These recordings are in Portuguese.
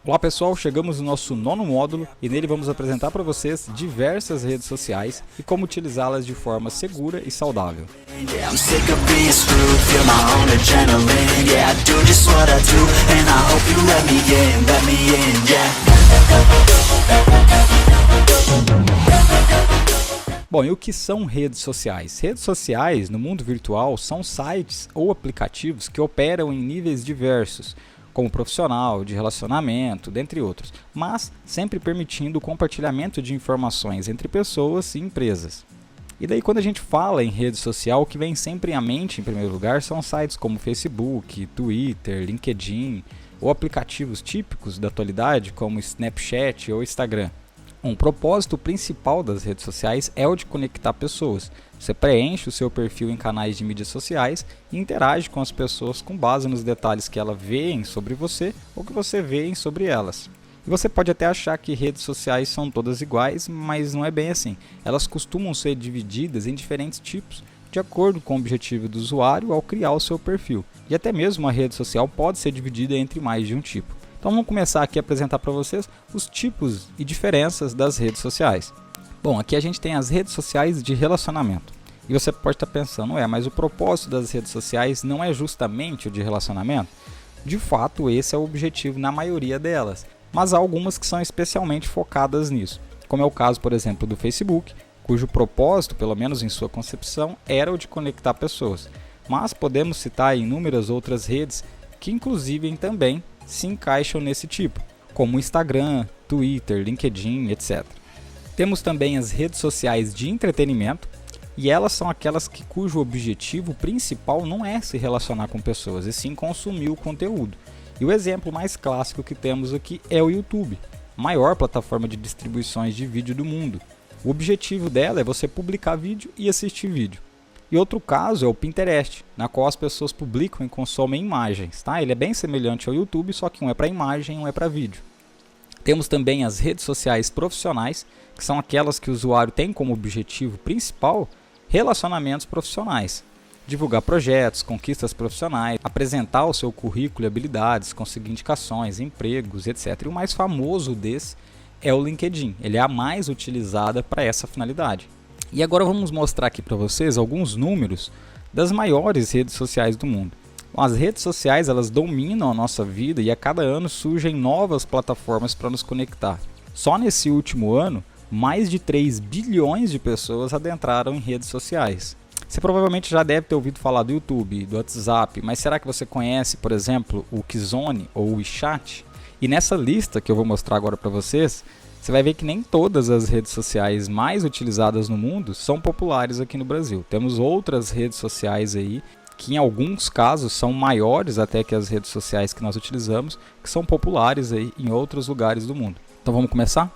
Olá pessoal, chegamos no nosso 9º módulo e nele vamos apresentar para vocês diversas redes sociais e como utilizá-las de forma segura e saudável. Bom, e o que são redes sociais? Redes sociais no mundo virtual são sites ou aplicativos que operam em níveis diversos, como profissional, de relacionamento, dentre outros, mas sempre permitindo o compartilhamento de informações entre pessoas e empresas. E daí quando a gente fala em rede social, o que vem sempre à mente em primeiro lugar são sites como Facebook, Twitter, LinkedIn ou aplicativos típicos da atualidade como Snapchat ou Instagram. Um propósito principal das redes sociais é o de conectar pessoas. Você preenche o seu perfil em canais de mídias sociais e interage com as pessoas com base nos detalhes que elas veem sobre você ou que você vê sobre elas. E você pode até achar que redes sociais são todas iguais, mas não é bem assim. Elas costumam ser divididas em diferentes tipos, de acordo com o objetivo do usuário ao criar o seu perfil. E até mesmo a rede social pode ser dividida entre mais de um tipo. Então vamos começar aqui a apresentar para vocês os tipos e diferenças das redes sociais. Bom, aqui a gente tem as redes sociais de relacionamento. E você pode estar pensando, mas o propósito das redes sociais não é justamente o de relacionamento? De fato, esse é o objetivo na maioria delas, mas há algumas que são especialmente focadas nisso, como é o caso, por exemplo, do Facebook, cujo propósito, pelo menos em sua concepção, era o de conectar pessoas. Mas podemos citar inúmeras outras redes que inclusive também se encaixam nesse tipo, como Instagram, Twitter, LinkedIn, etc. Temos também as redes sociais de entretenimento, e elas são aquelas cujo objetivo principal não é se relacionar com pessoas, e sim consumir o conteúdo. E o exemplo mais clássico que temos aqui é o YouTube, a maior plataforma de distribuições de vídeo do mundo. O objetivo dela é você publicar vídeo e assistir vídeo. E outro caso é o Pinterest, na qual as pessoas publicam e consomem imagens. Ele é bem semelhante ao YouTube, só que um é para imagem e um é para vídeo. Temos também as redes sociais profissionais, que são aquelas que o usuário tem como objetivo principal relacionamentos profissionais. Divulgar projetos, conquistas profissionais, apresentar o seu currículo e habilidades, conseguir indicações, empregos, etc. E o mais famoso desse é o LinkedIn. Ele é a mais utilizada para essa finalidade. E agora vamos mostrar aqui para vocês alguns números das maiores redes sociais do mundo. As redes sociais elas dominam a nossa vida e a cada ano surgem novas plataformas para nos conectar. Só nesse último ano, mais de 3 bilhões de pessoas adentraram em redes sociais. Você provavelmente já deve ter ouvido falar do YouTube, do WhatsApp, mas será que você conhece, por exemplo, o Kizone ou o WeChat? E nessa lista que eu vou mostrar agora para vocês, você vai ver que nem todas as redes sociais mais utilizadas no mundo são populares aqui no Brasil. Temos outras redes sociais aí que em alguns casos são maiores até que as redes sociais que nós utilizamos, que são populares aí em outros lugares do mundo. Então vamos começar?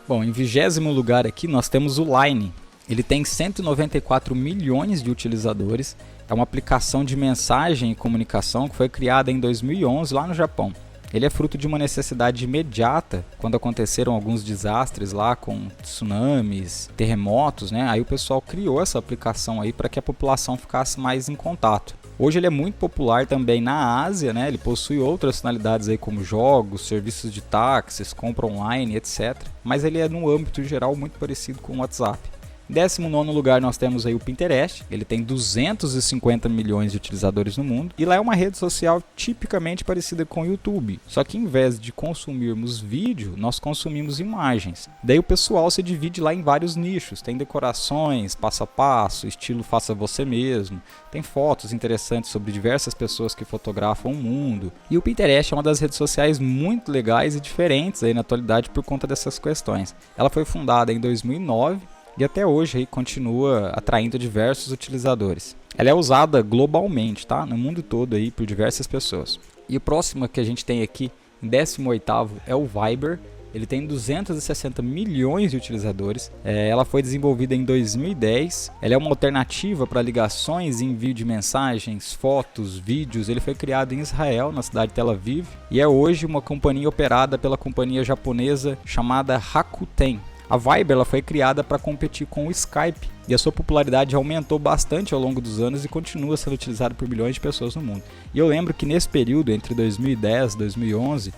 Bom, em 20º lugar aqui nós temos o Line. Ele tem 194 milhões de utilizadores. É uma aplicação de mensagem e comunicação que foi criada em 2011 lá no Japão. Ele é fruto de uma necessidade imediata quando aconteceram alguns desastres lá com tsunamis, terremotos, Aí o pessoal criou essa aplicação aí para que a população ficasse mais em contato. Hoje ele é muito popular também na Ásia, Ele possui outras finalidades aí como jogos, serviços de táxis, compra online, etc. Mas ele é no âmbito geral muito parecido com o WhatsApp. Em 19º lugar nós temos aí o Pinterest, ele tem 250 milhões de utilizadores no mundo e lá é uma rede social tipicamente parecida com o YouTube, só que em vez de consumirmos vídeo, nós consumimos imagens. Daí o pessoal se divide lá em vários nichos, tem decorações, passo a passo, estilo faça você mesmo, tem fotos interessantes sobre diversas pessoas que fotografam o mundo. E o Pinterest é uma das redes sociais muito legais e diferentes aí na atualidade por conta dessas questões. Ela foi fundada em 2009, e até hoje aí continua atraindo diversos utilizadores. Ela é usada globalmente, no mundo todo aí por diversas pessoas. E o próximo que a gente tem aqui, em 18º, é o Viber. Ele tem 260 milhões de utilizadores. Ela foi desenvolvida em 2010. Ela é uma alternativa para ligações e envio de mensagens, fotos, vídeos. Ele foi criado em Israel, na cidade de Tel Aviv. E é hoje uma companhia operada pela companhia japonesa chamada Rakuten. A Viber ela foi criada para competir com o Skype e a sua popularidade aumentou bastante ao longo dos anos e continua sendo utilizada por milhões de pessoas no mundo. E eu lembro que nesse período, entre 2010 e 2011,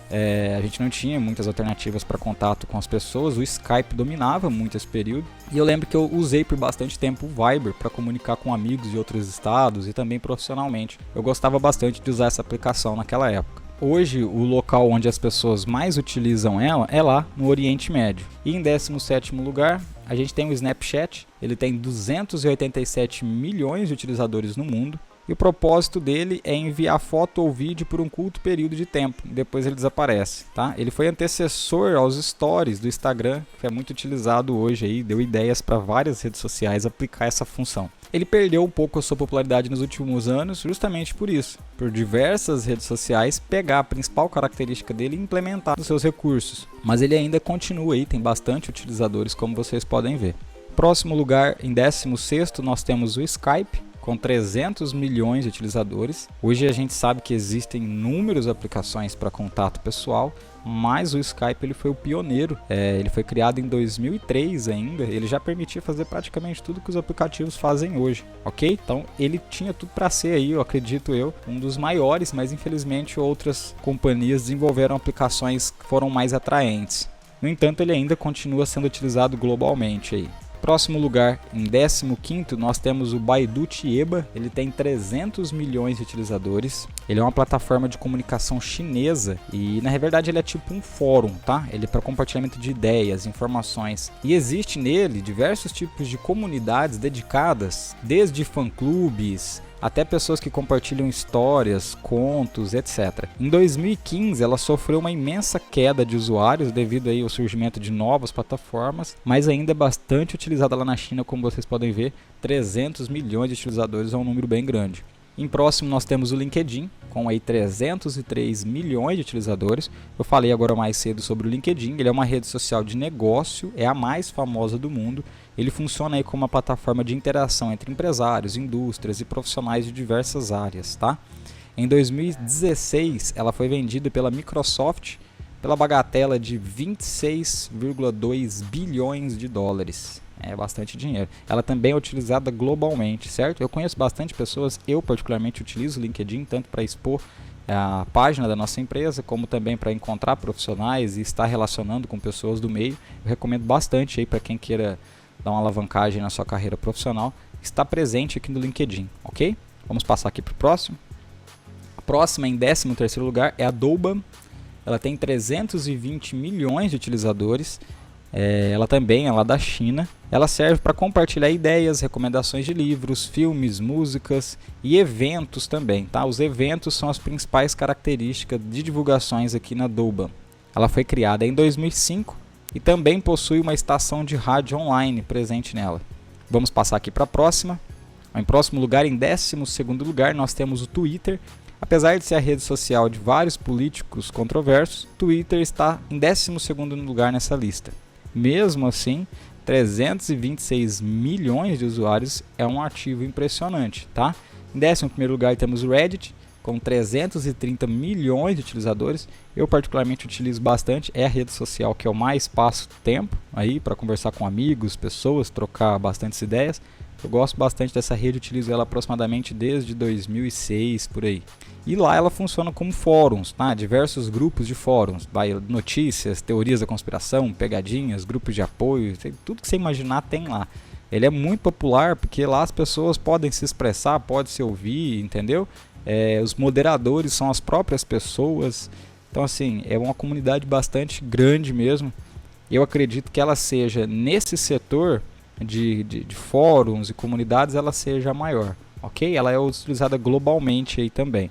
a gente não tinha muitas alternativas para contato com as pessoas, o Skype dominava muito esse período. E eu lembro que eu usei por bastante tempo o Viber para comunicar com amigos de outros estados e também profissionalmente. Eu gostava bastante de usar essa aplicação naquela época. Hoje, o local onde as pessoas mais utilizam ela é lá no Oriente Médio. E em 17º lugar, a gente tem o Snapchat. Ele tem 287 milhões de utilizadores no mundo. E o propósito dele é enviar foto ou vídeo por um curto período de tempo. Depois ele desaparece, tá? Ele foi antecessor aos stories do Instagram, que é muito utilizado hoje aí. Deu ideias para várias redes sociais aplicar essa função. Ele perdeu um pouco a sua popularidade nos últimos anos justamente por isso, por diversas redes sociais pegar a principal característica dele e implementar nos seus recursos. Mas ele ainda continua aí, tem bastante utilizadores como vocês podem ver. Próximo lugar, em 16º, nós temos o Skype, com 300 milhões de utilizadores. Hoje a gente sabe que existem inúmeras aplicações para contato pessoal, mas o Skype ele foi o pioneiro. Ele foi criado em 2003 ainda, ele já permitia fazer praticamente tudo que os aplicativos fazem hoje, ok? Então ele tinha tudo para ser aí, eu acredito um dos maiores, mas infelizmente outras companhias desenvolveram aplicações que foram mais atraentes. No entanto, ele ainda continua sendo utilizado globalmente aí. Próximo lugar, em 15º, nós temos o Baidu Tieba. Ele tem 300 milhões de utilizadores. Ele é uma plataforma de comunicação chinesa e, na verdade, ele é tipo um fórum, tá? Ele é para compartilhamento de ideias, informações. E existe nele diversos tipos de comunidades dedicadas, desde fã-clubes até pessoas que compartilham histórias, contos, etc. Em 2015, ela sofreu uma imensa queda de usuários devido aí ao surgimento de novas plataformas, mas ainda é bastante utilizada lá na China, como vocês podem ver, 300 milhões de utilizadores é um número bem grande. Em próximo nós temos o LinkedIn, com aí 303 milhões de utilizadores. Eu falei agora mais cedo sobre o LinkedIn, ele é uma rede social de negócio, é a mais famosa do mundo. Ele funciona aí como uma plataforma de interação entre empresários, indústrias e profissionais de diversas áreas, tá? Em 2016, ela foi vendida pela Microsoft pela bagatela de 26,2 bilhões de dólares. É bastante dinheiro. Ela também é utilizada globalmente, certo? Eu conheço bastante pessoas, eu particularmente utilizo o LinkedIn tanto para expor a página da nossa empresa, como também para encontrar profissionais e estar relacionando com pessoas do meio. Eu recomendo bastante aí para quem queira dar uma alavancagem na sua carreira profissional, estar presente aqui no LinkedIn, ok? Vamos passar aqui para o próximo. A próxima, em 13º lugar, é a Douban. Ela tem 320 milhões de utilizadores. Ela também é lá da China. Ela serve para compartilhar ideias, recomendações de livros, filmes, músicas e eventos também, tá? Os eventos são as principais características de divulgações aqui na Douban. Ela foi criada em 2005 e também possui uma estação de rádio online presente nela. Vamos passar aqui para a próxima. Em próximo lugar, em 12º lugar, nós temos o Twitter. Apesar de ser a rede social de vários políticos controversos, Twitter está em 12º lugar nessa lista. Mesmo assim, 326 milhões de usuários é um ativo impressionante, tá? Em 11º lugar temos o Reddit, com 330 milhões de utilizadores. Eu particularmente utilizo bastante, é a rede social que eu mais passo tempo aí para conversar com amigos, pessoas, trocar bastantes ideias. Eu gosto bastante dessa rede, utilizo ela aproximadamente desde 2006, por aí. E lá ela funciona como fóruns, tá? Diversos grupos de fóruns, notícias, teorias da conspiração, pegadinhas, grupos de apoio, tudo que você imaginar tem lá. Ele é muito popular porque lá as pessoas podem se expressar, podem se ouvir, entendeu? Os moderadores são as próprias pessoas. Então assim, é uma comunidade bastante grande mesmo. Eu acredito que ela seja, nesse setor de fóruns e comunidades, ela seja a maior, ok? Ela é utilizada globalmente aí também.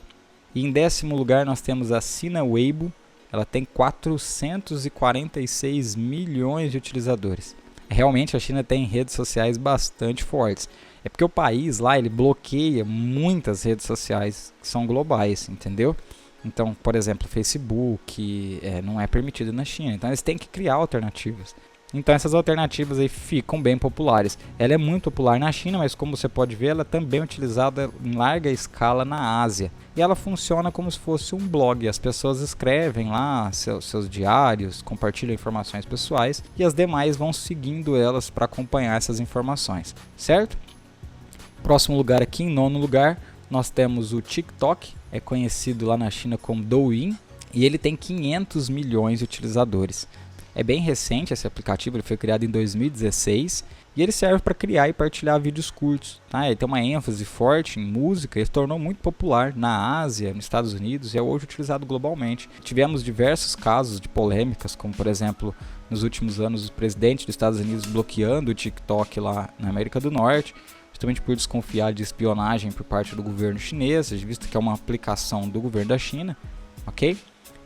E em 10º lugar nós temos a Sina Weibo. Ela tem 446 milhões de utilizadores. Realmente a China tem redes sociais bastante fortes. É porque o país lá ele bloqueia muitas redes sociais que são globais, entendeu? Então, por exemplo, o Facebook não é permitido na China. Então eles têm que criar alternativas. Então essas alternativas aí ficam bem populares. Ela é muito popular na China, mas como você pode ver, ela é também utilizada em larga escala na Ásia. E ela funciona como se fosse um blog. As pessoas escrevem lá seus diários, compartilham informações pessoais e as demais vão seguindo elas para acompanhar essas informações, certo? Próximo lugar aqui, em nono lugar, nós temos o TikTok, é conhecido lá na China como Douyin, e ele tem 500 milhões de utilizadores. É bem recente esse aplicativo, ele foi criado em 2016 e ele serve para criar e partilhar vídeos curtos. Tá? Ele tem uma ênfase forte em música e se tornou muito popular na Ásia, nos Estados Unidos e é hoje utilizado globalmente. Tivemos diversos casos de polêmicas, como por exemplo, nos últimos anos o presidente dos Estados Unidos bloqueando o TikTok lá na América do Norte, justamente por desconfiar de espionagem por parte do governo chinês, visto que é uma aplicação do governo da China, ok?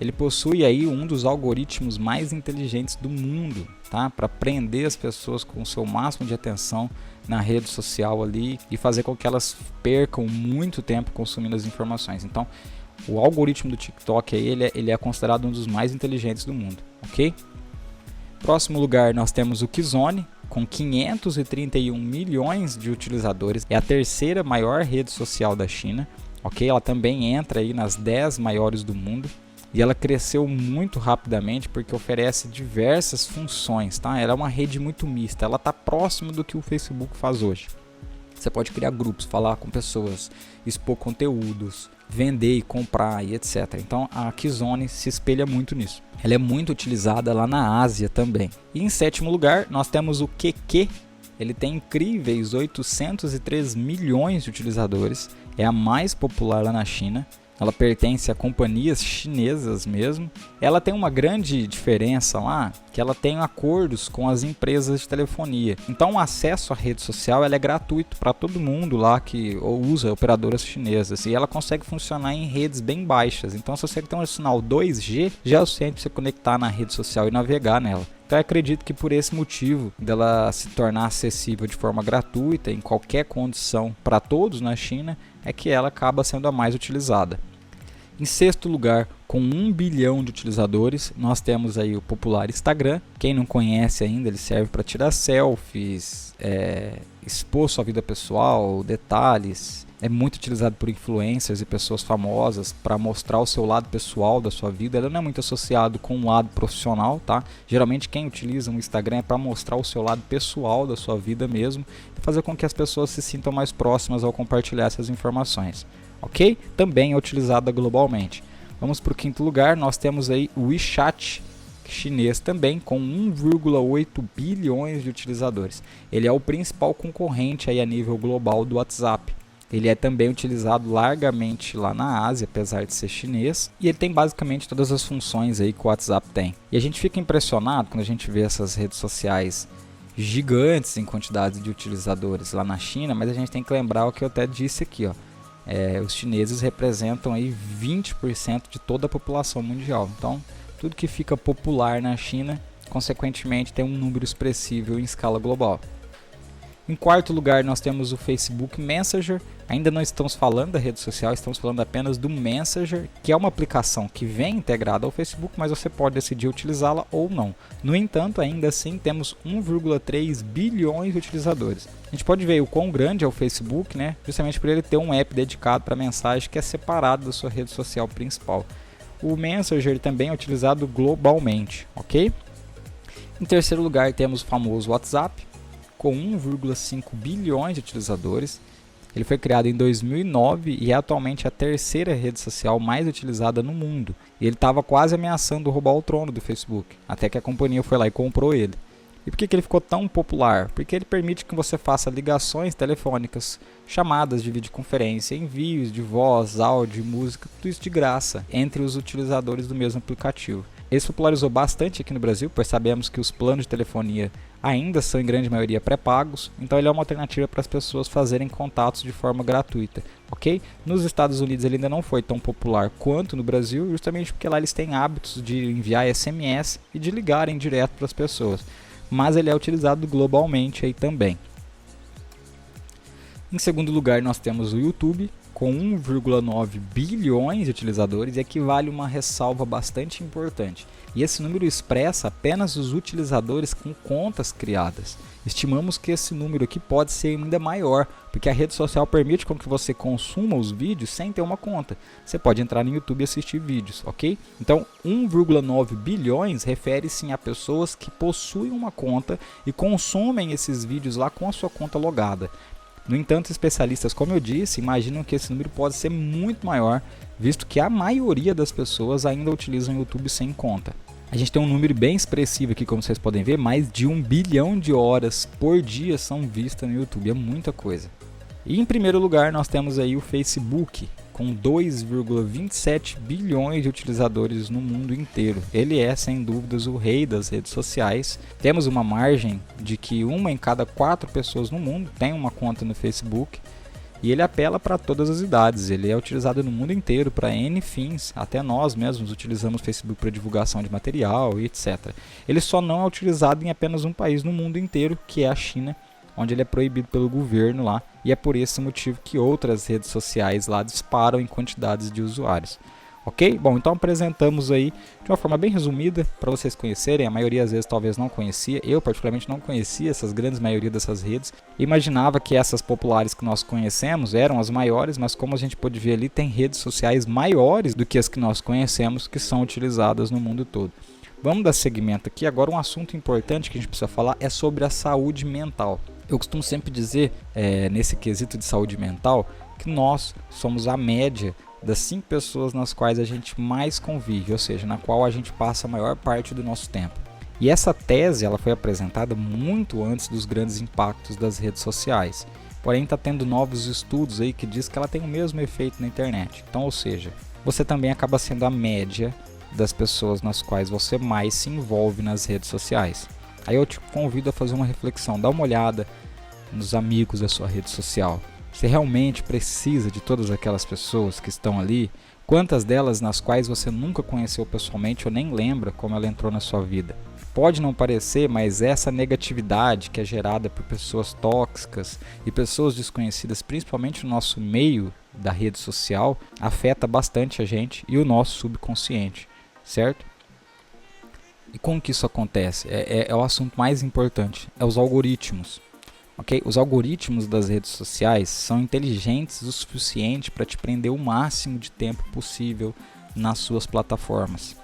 Ele possui aí um dos algoritmos mais inteligentes do mundo, tá? Para prender as pessoas com o seu máximo de atenção na rede social ali e fazer com que elas percam muito tempo consumindo as informações. Então, o algoritmo do TikTok aí, ele é considerado um dos mais inteligentes do mundo, ok? Próximo lugar nós temos o Qzone, com 531 milhões de utilizadores. É a terceira maior rede social da China, ok? Ela também entra aí nas 10 maiores do mundo. E ela cresceu muito rapidamente porque oferece diversas funções, tá? Ela é uma rede muito mista, ela está próximo do que o Facebook faz hoje. Você pode criar grupos, falar com pessoas, expor conteúdos, vender e comprar e etc. Então a Qzone se espelha muito nisso. Ela é muito utilizada lá na Ásia também. E em sétimo lugar nós temos o QQ. Ele tem incríveis 803 milhões de utilizadores, é a mais popular lá na China. Ela pertence a companhias chinesas mesmo. Ela tem uma grande diferença lá, que ela tem acordos com as empresas de telefonia. Então o acesso à rede social ela é gratuito para todo mundo lá que usa operadoras chinesas. E ela consegue funcionar em redes bem baixas. Então se você tem um sinal 2G, já é o suficiente para você conectar na rede social e navegar nela. Então eu acredito que por esse motivo dela se tornar acessível de forma gratuita em qualquer condição para todos na China, é que ela acaba sendo a mais utilizada. Em sexto lugar, com 1 bilhão de utilizadores, nós temos aí o popular Instagram. Quem não conhece ainda, ele serve para tirar selfies, expor sua vida pessoal, detalhes. É muito utilizado por influencers e pessoas famosas para mostrar o seu lado pessoal da sua vida. Ele não é muito associado com o lado profissional, tá? Geralmente quem utiliza o Instagram é para mostrar o seu lado pessoal da sua vida mesmo e fazer com que as pessoas se sintam mais próximas ao compartilhar essas informações. Ok? Também é utilizada globalmente. Vamos para o quinto lugar, nós temos aí o WeChat chinês também, com 1,8 bilhões de utilizadores. Ele é o principal concorrente aí a nível global do WhatsApp. Ele é também utilizado largamente lá na Ásia, apesar de ser chinês, e ele tem basicamente todas as funções aí que o WhatsApp tem. E a gente fica impressionado quando a gente vê essas redes sociais gigantes em quantidade de utilizadores lá na China, mas a gente tem que lembrar o que eu até disse aqui, ó. Os chineses representam aí 20% de toda a população mundial. Então, tudo que fica popular na China, consequentemente, tem um número expressivo em escala global. Em quarto lugar, nós temos o Facebook Messenger. Ainda não estamos falando da rede social, estamos falando apenas do Messenger, que é uma aplicação que vem integrada ao Facebook, mas você pode decidir utilizá-la ou não. No entanto, ainda assim, temos 1,3 bilhões de utilizadores. A gente pode ver o quão grande é o Facebook, né? Justamente por ele ter um app dedicado para mensagem que é separado da sua rede social principal. O Messenger também é utilizado globalmente, ok? Em terceiro lugar, temos o famoso WhatsApp, com 1,5 bilhões de utilizadores. Ele foi criado em 2009 e é atualmente a terceira rede social mais utilizada no mundo. E ele estava quase ameaçando roubar o trono do Facebook, até que a companhia foi lá e comprou ele. E por que ele ficou tão popular? Porque ele permite que você faça ligações telefônicas, chamadas de videoconferência, envios de voz, áudio, música, tudo isso de graça entre os utilizadores do mesmo aplicativo. Ele se popularizou bastante aqui no Brasil, pois sabemos que os planos de telefonia ainda são em grande maioria pré-pagos, então ele é uma alternativa para as pessoas fazerem contatos de forma gratuita, ok? Nos Estados Unidos ele ainda não foi tão popular quanto no Brasil, justamente porque lá eles têm hábitos de enviar SMS e de ligarem direto para as pessoas, mas ele é utilizado globalmente aí também. Em segundo lugar nós temos o YouTube, com 1,9 bilhões de utilizadores, equivale a uma ressalva bastante importante. E esse número expressa apenas os utilizadores com contas criadas. Estimamos que esse número aqui pode ser ainda maior, porque a rede social permite com que você consuma os vídeos sem ter uma conta. Você pode entrar no YouTube e assistir vídeos, ok? Então, 1,9 bilhões refere-se a pessoas que possuem uma conta e consomem esses vídeos lá com a sua conta logada. No entanto, especialistas, como eu disse, imaginam que esse número pode ser muito maior, visto que a maioria das pessoas ainda utilizam o YouTube sem conta. A gente tem um número bem expressivo aqui, como vocês podem ver, mais de 1 bilhão de horas por dia são vistas no YouTube, é muita coisa. E em primeiro lugar nós temos aí o Facebook, com 2,27 bilhões de utilizadores no mundo inteiro. Ele é, sem dúvidas, o rei das redes sociais. Temos uma margem de que 1 em cada 4 pessoas no mundo tem uma conta no Facebook. E ele apela para todas as idades, ele é utilizado no mundo inteiro para N fins, até nós mesmos utilizamos o Facebook para divulgação de material e etc. Ele só não é utilizado em apenas um país no mundo inteiro, que é a China, onde ele é proibido pelo governo lá, e é por esse motivo que outras redes sociais lá disparam em quantidades de usuários. Ok? Bom, então apresentamos aí de uma forma bem resumida para vocês conhecerem. A maioria às vezes talvez não conhecia, eu particularmente não conhecia essas grandes maioria dessas redes. Imaginava que essas populares que nós conhecemos eram as maiores, mas como a gente pôde ver ali, tem redes sociais maiores do que as que nós conhecemos, que são utilizadas no mundo todo. Vamos dar seguimento aqui. Agora um assunto importante que a gente precisa falar é sobre a saúde mental. Eu costumo sempre dizer, nesse quesito de saúde mental, que nós somos a média das 5 pessoas nas quais a gente mais convive, ou seja, na qual a gente passa a maior parte do nosso tempo. E essa tese ela foi apresentada muito antes dos grandes impactos das redes sociais. Porém, está tendo novos estudos aí que diz que ela tem o mesmo efeito na internet. Então, ou seja, você também acaba sendo a média das pessoas nas quais você mais se envolve nas redes sociais. Aí eu te convido a fazer uma reflexão, dá uma olhada nos amigos da sua rede social. Você realmente precisa de todas aquelas pessoas que estão ali? Quantas delas nas quais você nunca conheceu pessoalmente ou nem lembra como ela entrou na sua vida? Pode não parecer, mas essa negatividade que é gerada por pessoas tóxicas e pessoas desconhecidas, principalmente no nosso meio da rede social, afeta bastante a gente e o nosso subconsciente, certo? E como que isso acontece? É o assunto mais importante, é os algoritmos. Okay? Os algoritmos das redes sociais são inteligentes o suficiente para te prender o máximo de tempo possível nas suas plataformas.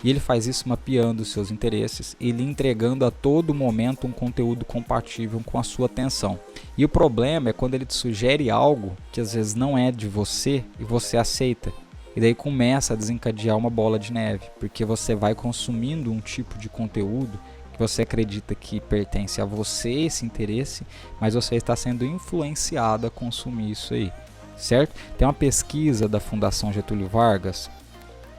E ele faz isso mapeando os seus interesses e lhe entregando a todo momento um conteúdo compatível com a sua atenção. E o problema é quando ele te sugere algo que às vezes não é de você e você aceita. E daí começa a desencadear uma bola de neve, porque você vai consumindo um tipo de conteúdo que você acredita que pertence a você, esse interesse, mas você está sendo influenciado a consumir isso aí, certo? Tem uma pesquisa da Fundação Getúlio Vargas,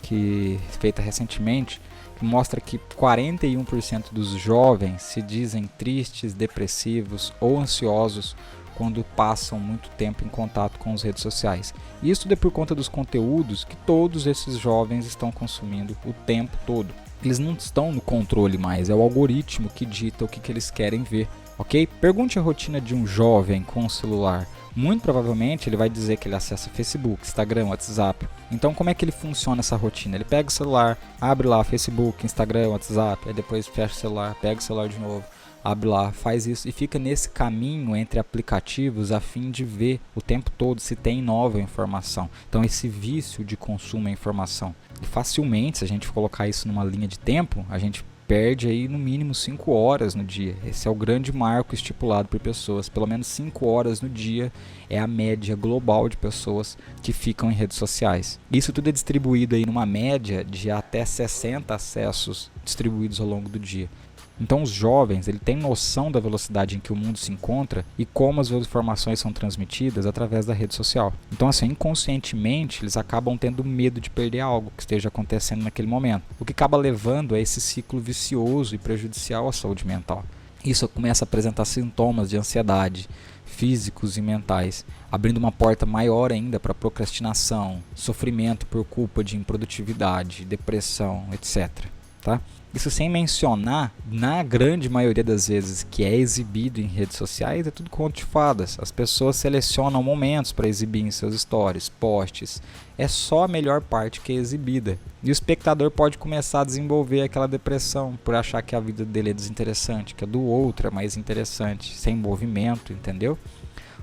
que feita recentemente, que mostra que 41% dos jovens se dizem tristes, depressivos ou ansiosos quando passam muito tempo em contato com as redes sociais. Isso é por conta dos conteúdos que todos esses jovens estão consumindo o tempo todo. Eles não estão no controle mais, é o algoritmo que dita o que eles querem ver, ok? Pergunte a rotina de um jovem com um celular. Muito provavelmente ele vai dizer que ele acessa Facebook, Instagram, WhatsApp. Então como é que ele funciona essa rotina? Ele pega o celular, abre lá Facebook, Instagram, WhatsApp, aí depois fecha o celular, pega o celular de novo, abre lá, faz isso e fica nesse caminho entre aplicativos a fim de ver o tempo todo se tem nova informação. Então esse vício de consumo é informação. E facilmente, se a gente colocar isso numa linha de tempo, a gente perde aí no mínimo 5 horas no dia. Esse é o grande marco estipulado por pessoas. Pelo menos 5 horas no dia é a média global de pessoas que ficam em redes sociais. Isso tudo é distribuído aí numa média de até 60 acessos distribuídos ao longo do dia. Então os jovens têm noção da velocidade em que o mundo se encontra e como as informações são transmitidas através da rede social. Então assim, inconscientemente eles acabam tendo medo de perder algo que esteja acontecendo naquele momento, o que acaba levando a esse ciclo vicioso e prejudicial à saúde mental. Isso começa a apresentar sintomas de ansiedade, físicos e mentais, abrindo uma porta maior ainda para procrastinação, sofrimento por culpa de improdutividade, depressão, etc. tá? Isso sem mencionar, na grande maioria das vezes que é exibido em redes sociais, é tudo conto de fadas. As pessoas selecionam momentos para exibir em seus stories, posts. É só a melhor parte que é exibida. E o espectador pode começar a desenvolver aquela depressão por achar que a vida dele é desinteressante, que a do outro é mais interessante, sem movimento, entendeu?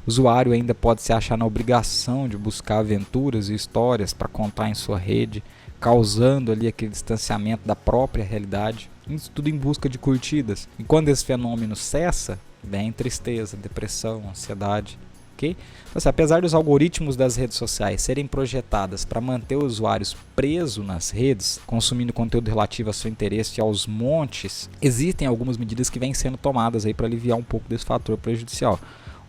O usuário ainda pode se achar na obrigação de buscar aventuras e histórias para contar em sua rede, causando ali aquele distanciamento da própria realidade, isso tudo em busca de curtidas. E quando esse fenômeno cessa, vem tristeza, depressão, ansiedade, ok? Então, assim, apesar dos algoritmos das redes sociais serem projetadas para manter os usuários presos nas redes, consumindo conteúdo relativo ao seu interesse e aos montes, existem algumas medidas que vêm sendo tomadas aí para aliviar um pouco desse fator prejudicial.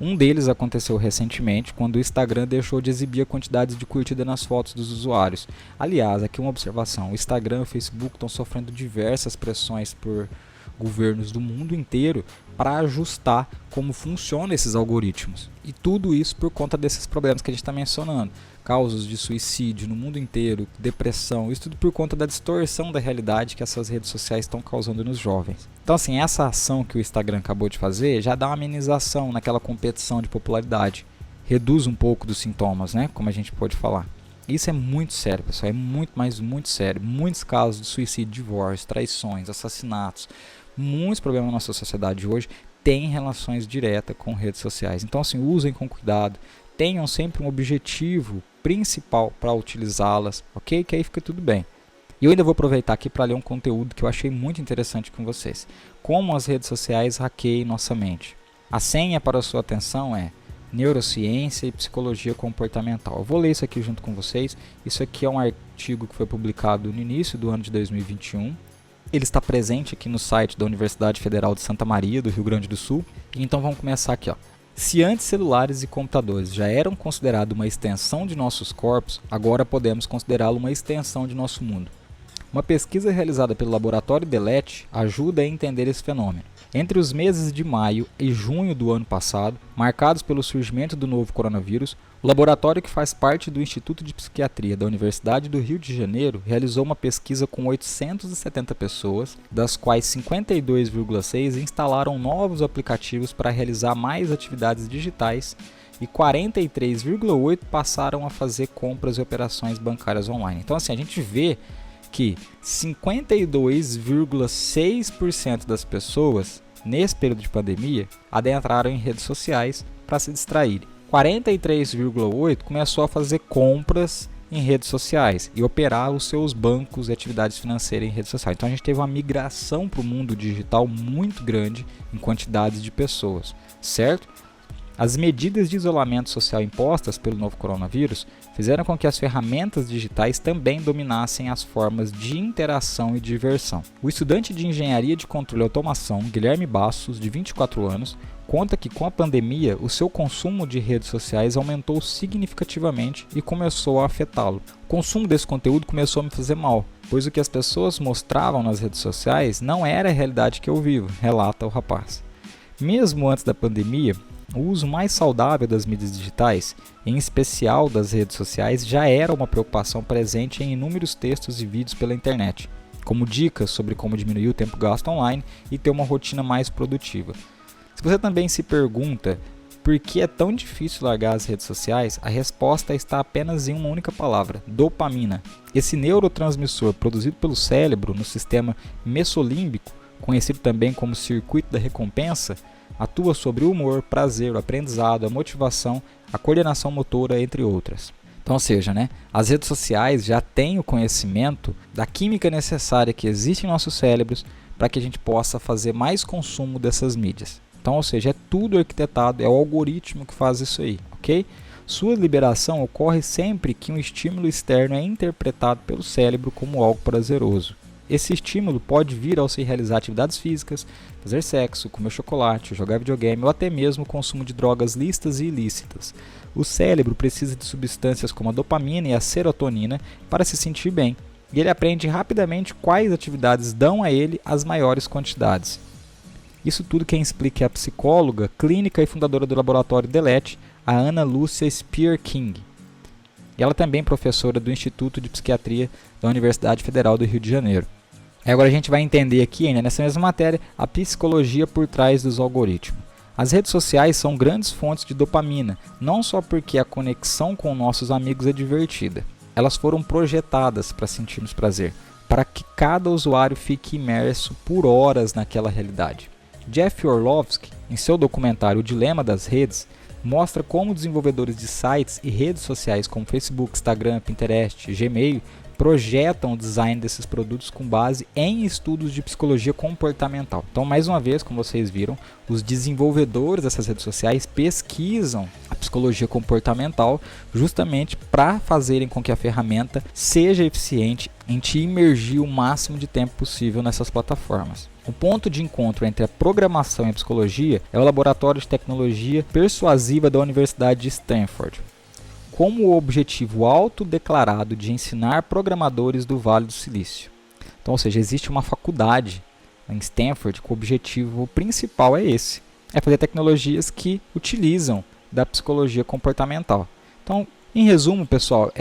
Um deles aconteceu recentemente, quando o Instagram deixou de exibir a quantidade de curtida nas fotos dos usuários. Aliás, aqui uma observação, o Instagram e o Facebook estão sofrendo diversas pressões por governos do mundo inteiro para ajustar como funcionam esses algoritmos. E tudo isso por conta desses problemas que a gente está mencionando. Causas de suicídio no mundo inteiro, depressão, isso tudo por conta da distorção da realidade que essas redes sociais estão causando nos jovens. Então, assim, essa ação que o Instagram acabou de fazer já dá uma amenização naquela competição de popularidade. Reduz um pouco dos sintomas, né? Como a gente pode falar. Isso é muito sério, pessoal, é muito, mas muito sério. Muitos casos de suicídio, divórcio, traições, assassinatos, muitos problemas na nossa sociedade hoje têm relações diretas com redes sociais. Então, assim, usem com cuidado, tenham sempre um objetivo principal para utilizá-las, ok? Que aí fica tudo bem. E eu ainda vou aproveitar aqui para ler um conteúdo que eu achei muito interessante com vocês. Como as redes sociais hackeiam nossa mente. A senha para a sua atenção é neurociência e psicologia comportamental. Eu vou ler isso aqui junto com vocês. Isso aqui é um artigo que foi publicado no início do ano de 2021. Ele está presente aqui no site da Universidade Federal de Santa Maria, do Rio Grande do Sul. Então vamos começar aqui, ó. Se antes celulares e computadores já eram considerados uma extensão de nossos corpos, agora podemos considerá-lo uma extensão de nosso mundo. Uma pesquisa realizada pelo Laboratório Delete ajuda a entender esse fenômeno. Entre os meses de maio e junho do ano passado, marcados pelo surgimento do novo coronavírus, o laboratório, que faz parte do Instituto de Psiquiatria da Universidade do Rio de Janeiro, realizou uma pesquisa com 870 pessoas, das quais 52,6 instalaram novos aplicativos para realizar mais atividades digitais e 43,8 passaram a fazer compras e operações bancárias online. Então, assim, a gente vê que 52,6% das pessoas, nesse período de pandemia, adentraram em redes sociais para se distraírem. 43,8% começou a fazer compras em redes sociais e operar os seus bancos e atividades financeiras em redes sociais. Então a gente teve uma migração para o mundo digital muito grande em quantidades de pessoas, certo? As medidas de isolamento social impostas pelo novo coronavírus fizeram com que as ferramentas digitais também dominassem as formas de interação e diversão. O estudante de Engenharia de Controle e Automação, Guilherme Bastos, de 24 anos, conta que com a pandemia o seu consumo de redes sociais aumentou significativamente e começou a afetá-lo. O consumo desse conteúdo começou a me fazer mal, pois o que as pessoas mostravam nas redes sociais não era a realidade que eu vivo, relata o rapaz. Mesmo antes da pandemia, o uso mais saudável das mídias digitais, em especial das redes sociais, já era uma preocupação presente em inúmeros textos e vídeos pela internet, como dicas sobre como diminuir o tempo gasto online e ter uma rotina mais produtiva. Se você também se pergunta por que é tão difícil largar as redes sociais, a resposta está apenas em uma única palavra: dopamina. Esse neurotransmissor produzido pelo cérebro no sistema mesolímbico, conhecido também como circuito da recompensa, atua sobre o humor, prazer, o aprendizado, a motivação, a coordenação motora, entre outras. Então, ou seja, as redes sociais já têm o conhecimento da química necessária que existe em nossos cérebros para que a gente possa fazer mais consumo dessas mídias. Então, ou seja, é tudo arquitetado, é o algoritmo que faz isso aí, ok? Sua liberação ocorre sempre que um estímulo externo é interpretado pelo cérebro como algo prazeroso. Esse estímulo pode vir ao se realizar atividades físicas, fazer sexo, comer chocolate, jogar videogame ou até mesmo o consumo de drogas lícitas e ilícitas. O cérebro precisa de substâncias como a dopamina e a serotonina para se sentir bem, e ele aprende rapidamente quais atividades dão a ele as maiores quantidades. Isso tudo quem explica é a psicóloga, clínica e fundadora do laboratório Delete, a Ana Lúcia Spear King. E ela também é professora do Instituto de Psiquiatria da Universidade Federal do Rio de Janeiro. Agora a gente vai entender aqui, ainda nessa mesma matéria, a psicologia por trás dos algoritmos. As redes sociais são grandes fontes de dopamina, não só porque a conexão com nossos amigos é divertida. Elas foram projetadas para sentirmos prazer, para que cada usuário fique imerso por horas naquela realidade. Jeff Orlovsky, em seu documentário O Dilema das Redes, mostra como desenvolvedores de sites e redes sociais como Facebook, Instagram, Pinterest, Gmail projetam o design desses produtos com base em estudos de psicologia comportamental. Então, mais uma vez, como vocês viram, os desenvolvedores dessas redes sociais pesquisam a psicologia comportamental justamente para fazerem com que a ferramenta seja eficiente em te imergir o máximo de tempo possível nessas plataformas. O ponto de encontro entre a programação e a psicologia é o Laboratório de Tecnologia Persuasiva da Universidade de Stanford, como o objetivo autodeclarado de ensinar programadores do Vale do Silício. Então, ou seja, existe uma faculdade em Stanford que o objetivo principal é esse, é fazer tecnologias que utilizam da psicologia comportamental. Então, em resumo, pessoal,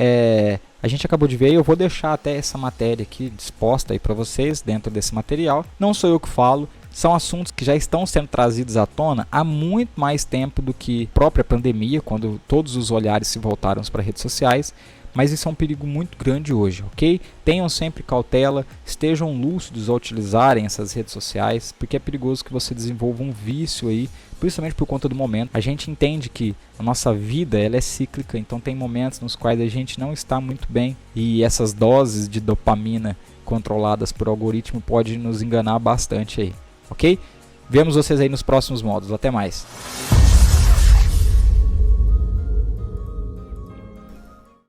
a gente acabou de ver, eu vou deixar até essa matéria aqui disposta aí para vocês dentro desse material. Não sou eu que falo, são assuntos que já estão sendo trazidos à tona há muito mais tempo do que a própria pandemia, quando todos os olhares se voltaram para redes sociais, mas isso é um perigo muito grande hoje, ok? Tenham sempre cautela, estejam lúcidos ao utilizarem essas redes sociais, porque é perigoso que você desenvolva um vício aí, principalmente por conta do momento. A gente entende que a nossa vida ela é cíclica, então tem momentos nos quais a gente não está muito bem e essas doses de dopamina controladas por algoritmo podem nos enganar bastante aí. Ok? Vemos vocês aí nos próximos módulos. Até mais!